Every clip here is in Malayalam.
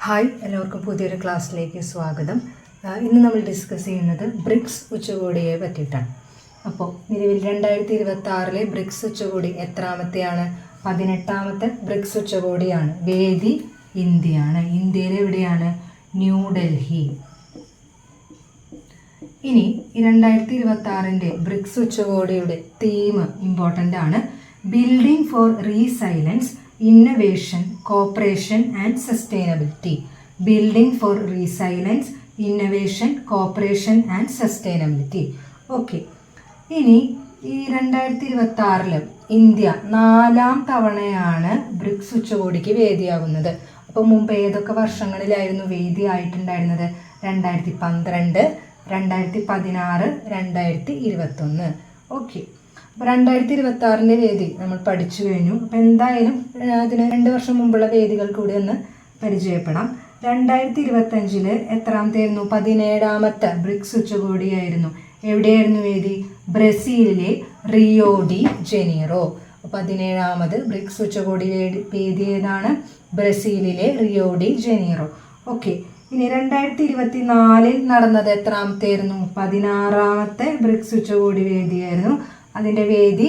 ഹായ്, എല്ലാവർക്കും പുതിയൊരു ക്ലാസ്സിലേക്ക് സ്വാഗതം. ഇന്ന് നമ്മൾ ഡിസ്കസ് ചെയ്യുന്നത് ബ്രിക്സ് ഉച്ചകോടിയെ പറ്റിയിട്ടാണ്. അപ്പോൾ നിലവിൽ 2026 ബ്രിക്സ് ഉച്ചകോടി എത്രാമത്തെയാണ്? 18ാമത്തെ ബ്രിക്സ് ഉച്ചകോടിയാണ്. വേദി ഇന്ത്യയാണ്. ഇന്ത്യയിൽ എവിടെയാണ്? ന്യൂഡൽഹി. ഇനി 2026 ബ്രിക്സ് ഉച്ചകോടിയുടെ തീം ഇമ്പോർട്ടൻ്റ് ആണ്. Building four resilience, innovation, cooperation and sustainability. Building four resilience, innovation, cooperation and sustainability. Okay, ഇനി ഈ 2026 ഇന്ത്യ 4ാം തവണയാണ് ബ്രിക്സ് ഉച്ചകോടിക്ക് വേദിയാകുന്നത്. അപ്പോൾ മുമ്പ് ഏതൊക്കെ വർഷങ്ങളിലായിരുന്നു വേദിയായിട്ടുണ്ടായിരുന്നത്? 2012, 2016, 2021. ഓക്കെ, അപ്പോൾ 2026 വേദി നമ്മൾ പഠിച്ചു കഴിഞ്ഞു. അപ്പോൾ എന്തായാലും അതിന് 2 വർഷം മുമ്പുള്ള വേദികൾ കൂടി ഒന്ന് പരിചയപ്പെടാം. 2025 എത്രാമത്തെയായിരുന്നു? 17ാമത്തെ ബ്രിക്സ് ഉച്ചകോടിയായിരുന്നു. എവിടെയായിരുന്നു വേദി? ബ്രസീലിലെ റിയോ ഡി ജനീറോ. 17ാമത് ബ്രിക്സ് ഉച്ചകോടി വേദി ഏതാണ്? ബ്രസീലിലെ റിയോ ഡി ജനീറോ. ഓക്കെ, ഇനി 2024 നടന്നത് എത്രാമത്തെയായിരുന്നു? 16ാമത്തെ ബ്രിക്സ് ഉച്ചകോടി വേദിയായിരുന്നു. അതിൻ്റെ വേദി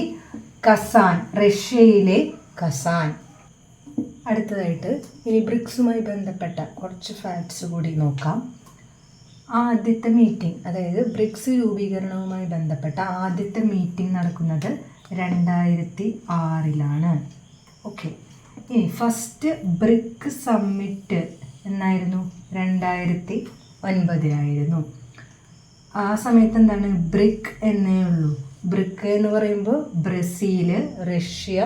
കസാൻ, റഷ്യയിലെ കസാൻ. അടുത്തതായിട്ട് ഇനി ബ്രിക്സുമായി ബന്ധപ്പെട്ട കുറച്ച് ഫാക്ട്സ് കൂടി നോക്കാം. ആദ്യത്തെ മീറ്റിംഗ്, അതായത് ബ്രിക്സ് രൂപീകരണവുമായി ബന്ധപ്പെട്ട ആദ്യത്തെ മീറ്റിംഗ് നടക്കുന്നത് 2006 ഓക്കെ, ഇനി ഫസ്റ്റ് ബ്രിക് സമ്മിറ്റ് എന്നായിരുന്നു? 2009 ആ സമയത്ത് എന്താണ്? ബ്രിക് എന്നേ ഉള്ളൂ. ബ്രിക് എന്ന് പറയുമ്പോൾ ബ്രസീല്, റഷ്യ,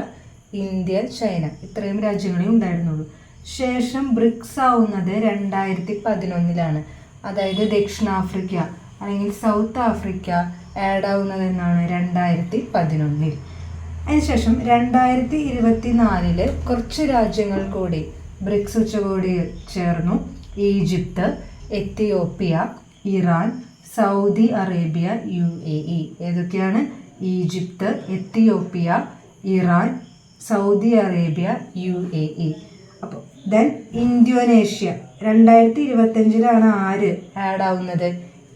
ഇന്ത്യ, ചൈന, ഇത്രയും രാജ്യങ്ങളെ ഉണ്ടായിരുന്നുള്ളൂ. ശേഷം ബ്രിക്സ് ആവുന്നത് 2011 അതായത് ദക്ഷിണാഫ്രിക്ക അല്ലെങ്കിൽ സൗത്ത് ആഫ്രിക്ക ആഡ് ആവുന്നത് എന്നാണ് 2011. അതിനുശേഷം 2024 കുറച്ച് രാജ്യങ്ങൾ കൂടി ബ്രിക്സ് ഉച്ചകോടിയിൽ ചേർന്നു. Egypt, Ethiopia, Iran, Saudi Arabia, UAE. ഏതൊക്കെയാണ്? Egypt, Ethiopia, Iran, Saudi Arabia, UAE. അപ്പോൾ ദെൻ ഇന്തോനേഷ്യ 2025 ആര് ആഡ് ആവുന്നത്?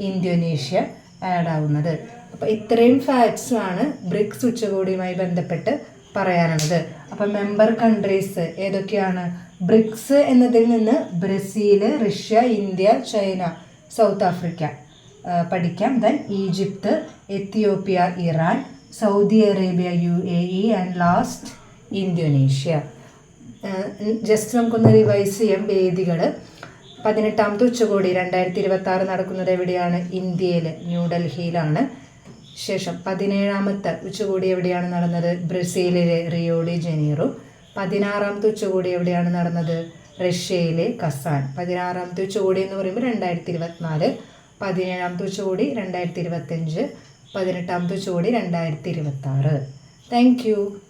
ഇന്തോനേഷ്യ ആഡ് ആവുന്നത്. അപ്പോൾ ഇത്രയും ഫാക്ട്സാണ് ബ്രിക്സ് ഉച്ചകോടിയുമായി ബന്ധപ്പെട്ട് പറയാനുള്ളത്. അപ്പം മെമ്പർ കൺട്രീസ് ഏതൊക്കെയാണ്? ബ്രിക്സ് എന്നതിൽ നിന്ന് Brazil, Russia, India, China, South Africa പഠിക്കാം. Then Egypt, Ethiopia, Iran, Saudi Arabia, UAE and last Indonesia. Just നമുക്കൊന്ന് റിവൈസ് ചെയ്യാം വേദികൾ. 18ാമത്തെ ഉച്ചകോടി 2026 നടക്കുന്നത് എവിടെയാണ്? ഇന്ത്യയിൽ, ന്യൂഡൽഹിയിലാണ്. ശേഷം 17ാമത്തെ ഉച്ചകോടി എവിടെയാണ് നടന്നത്? ബ്രസീലിലെ റിയോ ഡി ജനീറോ. 16ാമത്തെ ഉച്ചകോടി എവിടെയാണ് നടന്നത്? റഷ്യയിലെ കസാൻ. 16ാമത്തെ ഉച്ചകോടി എന്ന് പറയുമ്പോൾ 2024, 17ാമത്തെ ഉച്ചകോടി 2025, 18ാമത്തെ ഉച്ചകോടി 2026. Thank you.